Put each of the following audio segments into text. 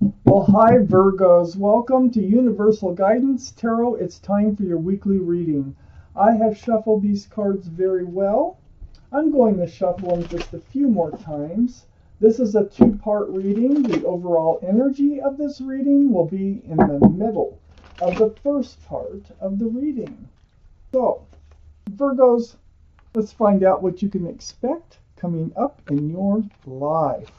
Well, hi Virgos. Welcome to Universal Guidance Tarot. It's time for your weekly reading. I have shuffled these cards very well. I'm going to shuffle them just a few more times. This is a two-part reading. The overall energy of this reading will be in the middle of the first part of the reading. So, Virgos, let's find out what you can expect coming up in your life.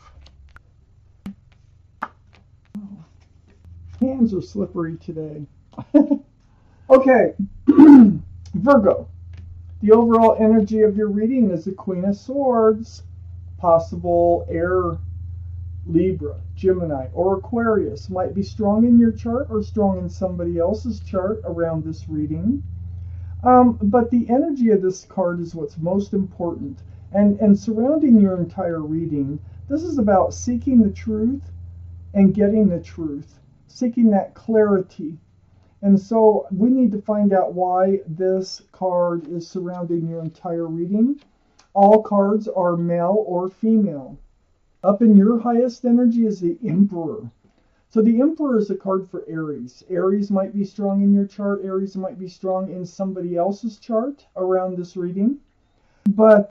Hands are slippery today. Okay, Virgo. The overall energy of your reading is the Queen of Swords. Possible air, Libra, Gemini, or Aquarius might be strong in your chart or strong in somebody else's chart around this reading. But the energy of this card is what's most important. And surrounding your entire reading, this is about seeking the truth and getting the truth. Seeking that clarity. And so we need to find out why this card is surrounding your entire reading. All cards are male or female. Up in your highest energy is the Emperor. So the Emperor is a card for Aries. Aries might be strong in your chart. Aries might be strong in somebody else's chart around this reading. But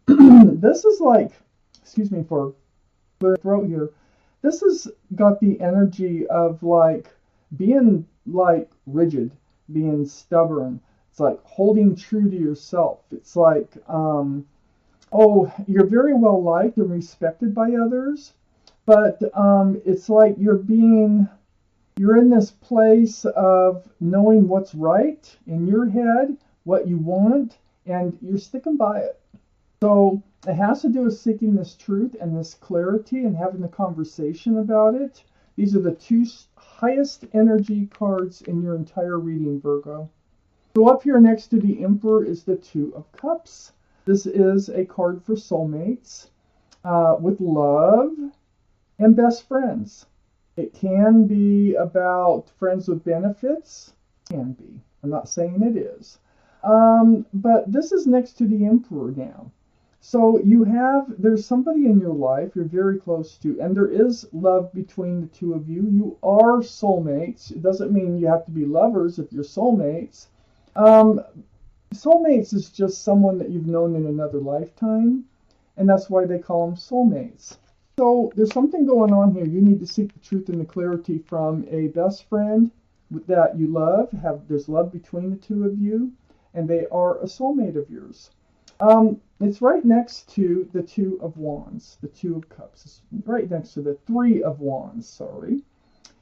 this is like, excuse me for clear throat here. This has got the energy of like being like rigid, being stubborn. It's like holding true to yourself. It's like, oh, you're very well liked and respected by others, but it's like you're in this place of knowing what's right in your head, what you want, and you're sticking by it. So it has to do with seeking this truth and this clarity and having a conversation about it. These are the two highest energy cards in your entire reading, Virgo. So up here next to the Emperor is the Two of Cups. This is a card for soulmates with love and best friends. It can be about friends with benefits. Can be. I'm not saying it is. But this is next to the Emperor now. So there's somebody in your life you're very close to, and there is love between the two of you. You are soulmates. It doesn't mean you have to be lovers if you're soulmates. Soulmates is just someone that you've known in another lifetime, and that's why they call them soulmates. So there's something going on here. You need to seek the truth and the clarity from a best friend that you love. There's love between the two of you, and they are a soulmate of yours. It's right next to the Two of Wands, the Two of Cups. It's right next to the Three of Wands, sorry.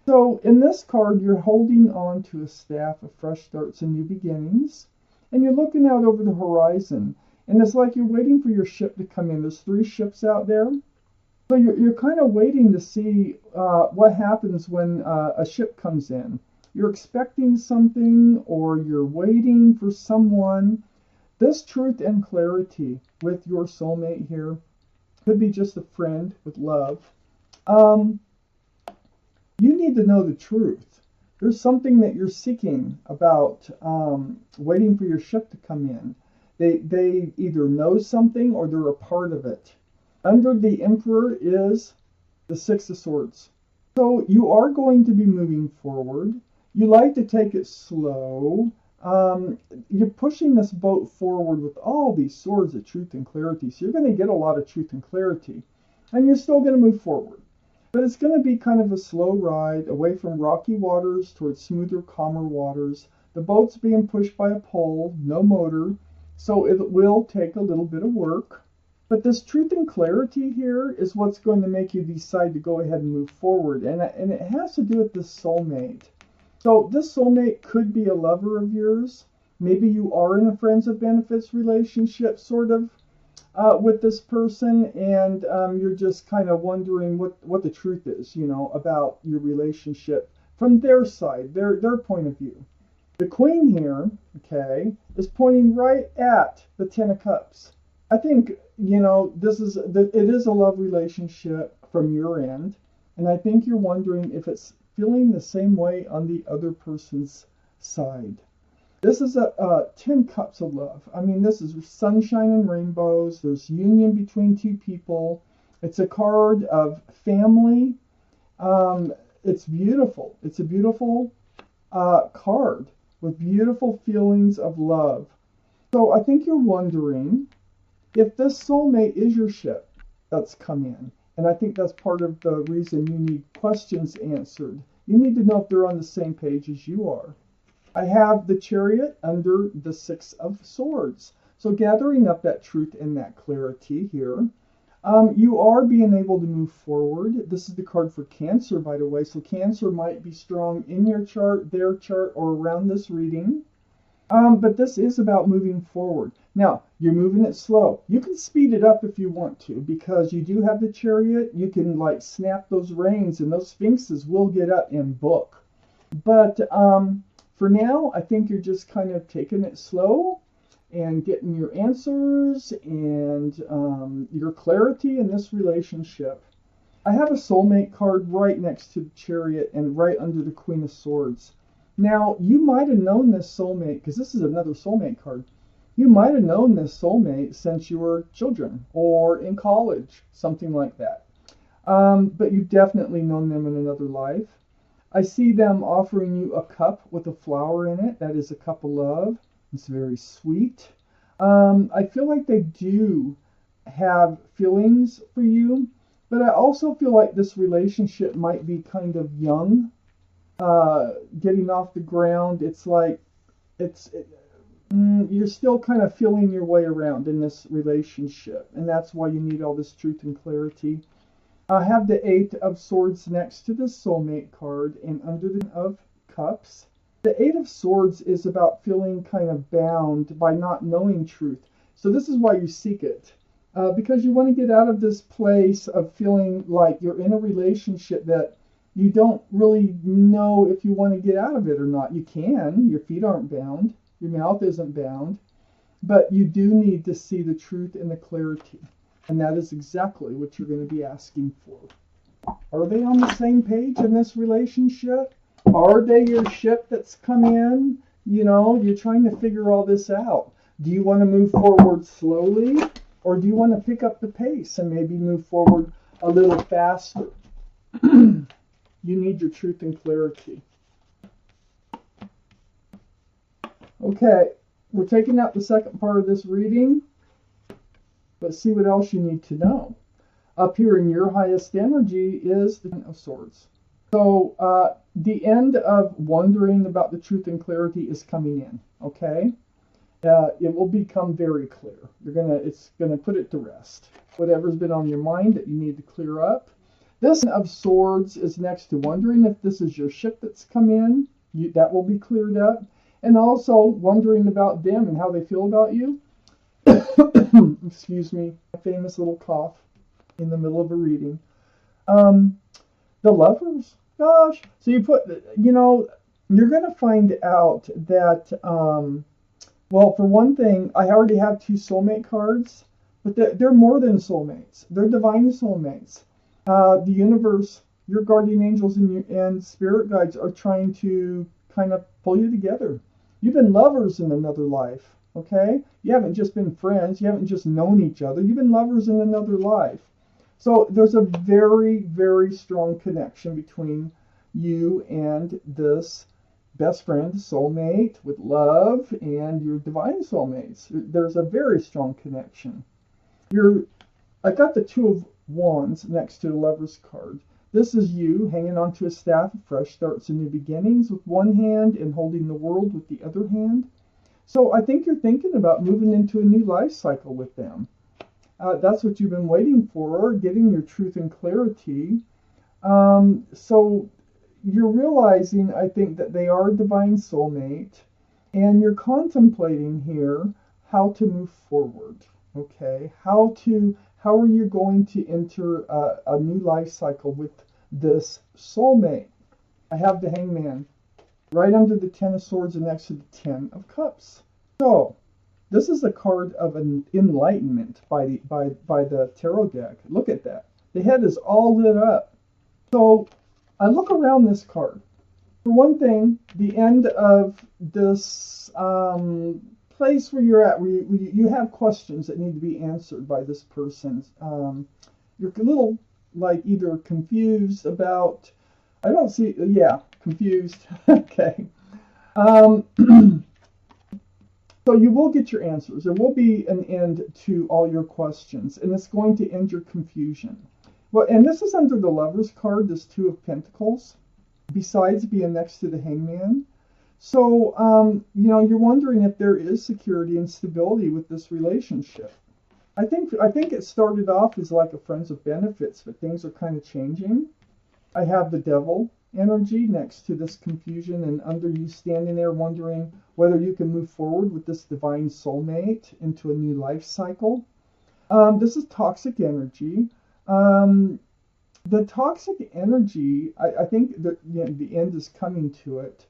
So in this card, you're holding on to a staff of fresh starts and new beginnings, and you're looking out over the horizon, and it's like you're waiting for your ship to come in. There's 3 ships out there. So you're kind of waiting to see what happens when a ship comes in. You're expecting something, or you're waiting for someone. This truth and clarity with your soulmate here could be just a friend with love. You need to know the truth. There's something that you're seeking about waiting for your ship to come in. They either know something or they're a part of it. Under the Emperor is the Six of Swords. So you are going to be moving forward. You like to take it slow. You're pushing this boat forward with all these swords of truth and clarity. So you're going to get a lot of truth and clarity. And you're still going to move forward. But it's going to be kind of a slow ride away from rocky waters towards smoother, calmer waters. The boat's being pushed by a pole, no motor. So it will take a little bit of work. But this truth and clarity here is what's going to make you decide to go ahead and move forward. And it has to do with this soulmate. So this soulmate could be a lover of yours. Maybe you are in a friends of benefits relationship, sort of, with this person, and you're just kind of wondering what the truth is, about your relationship from their side, their point of view. The Queen here, okay, is pointing right at the Ten of Cups. I think, it is a love relationship from your end, and I think you're wondering if it's feeling the same way on the other person's side. This is a 10 cups of love. I mean, this is sunshine and rainbows. There's union between two people. It's a card of family It's beautiful. It's a beautiful card with beautiful feelings of love. So I think you're wondering if this soulmate is your ship that's come in. And I think that's part of the reason you need questions answered. You need to know if they're on the same page as you are. I have the Chariot under the Six of Swords. So gathering up that truth and that clarity here. You are being able to move forward. This is the card for Cancer, by the way. So Cancer might be strong in your chart, their chart, or around this reading. But this is about moving forward. Now, you're moving it slow. You can speed it up if you want to, because you do have the Chariot. You can like snap those reins, and those Sphinxes will get up and book. But for now, I think you're just kind of taking it slow and getting your answers and your clarity in this relationship. I have a soulmate card right next to the Chariot and right under the Queen of Swords. Now, you might have known this soulmate, because this is another soulmate card. You might have known this soulmate since you were children or in college, something like that. But you've definitely known them in another life. I see them offering you a cup with a flower in it. That is a cup of love. It's very sweet. I feel like they do have feelings for you, but I also feel like this relationship might be kind of young, getting off the ground. It's like you're still kind of feeling your way around in this relationship, and that's why you need all this truth and clarity. I have the Eight of Swords next to the soulmate card and under the of Cups. The Eight of Swords is about feeling kind of bound by not knowing truth. So this is why you seek it. Because you want to get out of this place of feeling like you're in a relationship that you don't really know if you want to get out of it or not. You can. Your feet aren't bound. Your mouth isn't bound. But you do need to see the truth and the clarity. And that is exactly what you're going to be asking for. Are they on the same page in this relationship? Are they your ship that's come in? You know, you're trying to figure all this out. Do you want to move forward slowly? Or do you want to pick up the pace and maybe move forward a little faster? You need your truth and clarity. Okay, we're taking out the second part of this reading. Let's see what else you need to know. Up here in your highest energy is the Ten of Swords. So the end of wondering about the truth and clarity is coming in. Okay, it will become very clear. It's gonna put it to rest. Whatever's been on your mind that you need to clear up. This Ten of Swords is next to wondering if this is your ship that's come in. That will be cleared up, and also wondering about them and how they feel about you. Excuse me, a famous little cough in the middle of a reading. The Lovers, gosh. So you put, you're going to find out that, well, for one thing, I already have two soulmate cards, but they're more than soulmates. They're divine soulmates. The universe, your guardian angels and spirit guides are trying to kind of pull you together. You've been lovers in another life. Okay? You haven't just been friends. You haven't just known each other. You've been lovers in another life. So there's a very, very strong connection between you and this best friend, soulmate, with love, and your divine soulmates. There's a very strong connection. I got the Two of Wands next to the Lover's card. This is you hanging onto a staff of fresh starts and new beginnings with one hand and holding the world with the other hand. So I think you're thinking about moving into a new life cycle with them. That's what you've been waiting for, getting your truth and clarity. So you're realizing, I think, that they are a divine soulmate, and you're contemplating here how to move forward. Okay, how are you going to enter a new life cycle with this soulmate? I have the Hangman right under the Ten of Swords and next to the Ten of Cups. So, this is a card of an enlightenment by the tarot deck. Look at that. The head is all lit up. So, I look around this card. For one thing, the end of this place where you're at, where you have questions that need to be answered by this person. You're a little like either confused about, I don't see, yeah, confused. Okay. Um, so you will get your answers. There will be an end to all your questions, and it's going to end your confusion. Well, and this is under the Lover's card, this Two of Pentacles, besides being next to the Hangman. So, you're wondering if there is security and stability with this relationship. I think it started off as like a friends with benefits, but things are kind of changing. I have the Devil energy next to this confusion, and under you standing there wondering whether you can move forward with this divine soulmate into a new life cycle. This is toxic energy. The toxic energy, I think that the end is coming to it.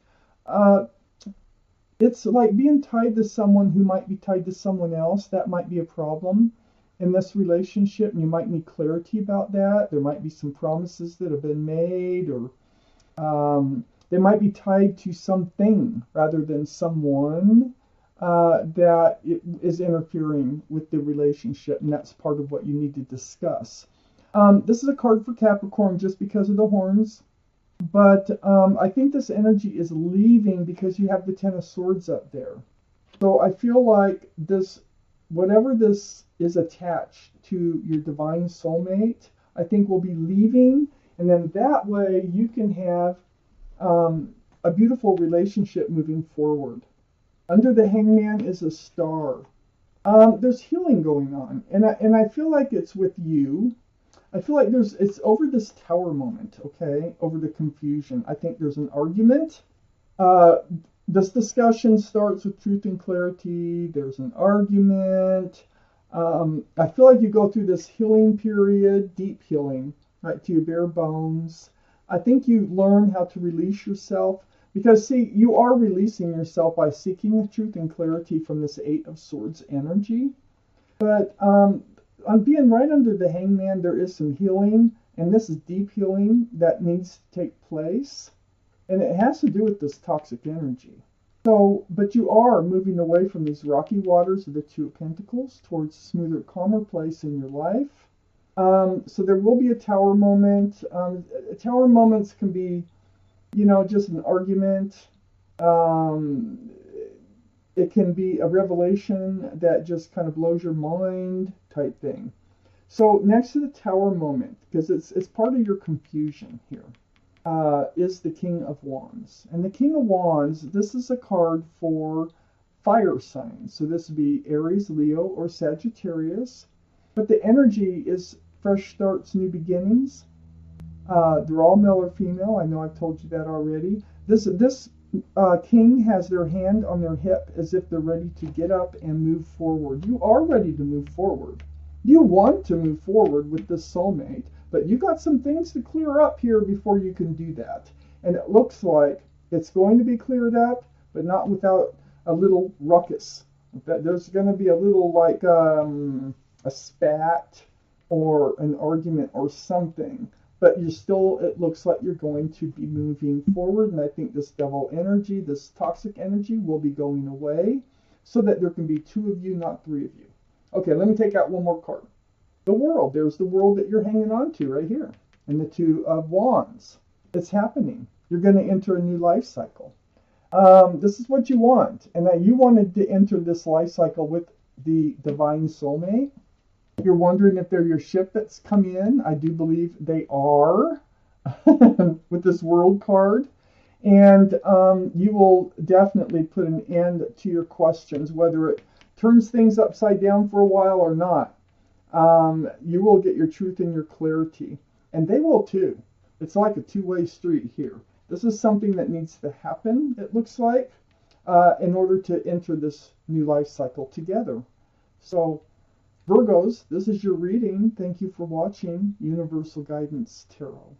It's like being tied to someone who might be tied to someone else. That might be a problem in this relationship, and you might need clarity about that. There might be some promises that have been made, or they might be tied to something rather than someone that is interfering with the relationship, and that's part of what you need to discuss. This is a card for Capricorn just because of the horns. But I think this energy is leaving because you have the Ten of Swords up there. So I feel like this, whatever this is attached to your divine soulmate, I think will be leaving. And then that way you can have a beautiful relationship moving forward. Under the Hangman is a star. There's healing going on. And I feel like it's with you. I feel like it's over this tower moment, okay? Over the confusion. I think there's an argument. This discussion starts with truth and clarity. There's an argument. I feel like you go through this healing period, deep healing, right, to your bare bones. I think you learn how to release yourself. Because, see, you are releasing yourself by seeking the truth and clarity from this Eight of Swords energy. But on being right under the Hangman, there is some healing, and this is deep healing that needs to take place, and it has to do with this toxic energy. So, but you are moving away from these rocky waters of the Two of Pentacles towards a smoother, calmer place in your life. So there will be a tower moment. Tower moments can be, just an argument. It can be a revelation that just kind of blows your mind type thing. So next to the tower moment, because it's part of your confusion here, is the King of Wands. And the King of Wands, this is a card for fire signs. So this would be Aries, Leo, or Sagittarius. But the energy is fresh starts, new beginnings. They're all male or female. I know I've told you that already. This king has their hand on their hip as if they're ready to get up and move forward. You are ready to move forward. You want to move forward with this soulmate, but you got some things to clear up here before you can do that. And it looks like it's going to be cleared up, but not without a little ruckus. There's going to be a little like a spat or an argument or something. But it looks like you're going to be moving forward. And I think this devil energy, this toxic energy will be going away so that there can be two of you, not three of you. Okay, let me take out one more card. The World. There's the world that you're hanging on to right here. And the Two of Wands. It's happening. You're going to enter a new life cycle. This is what you want. And that you wanted to enter this life cycle with the divine soulmate. You're wondering if they're your ship that's come in. I do believe they are with this World card. And you will definitely put an end to your questions, whether it turns things upside down for a while or not. You will get your truth and your clarity. And they will too. It's like a two-way street here. This is something that needs to happen, it looks like, in order to enter this new life cycle together. So, Virgos, this is your reading. Thank you for watching Universal Guidance Tarot.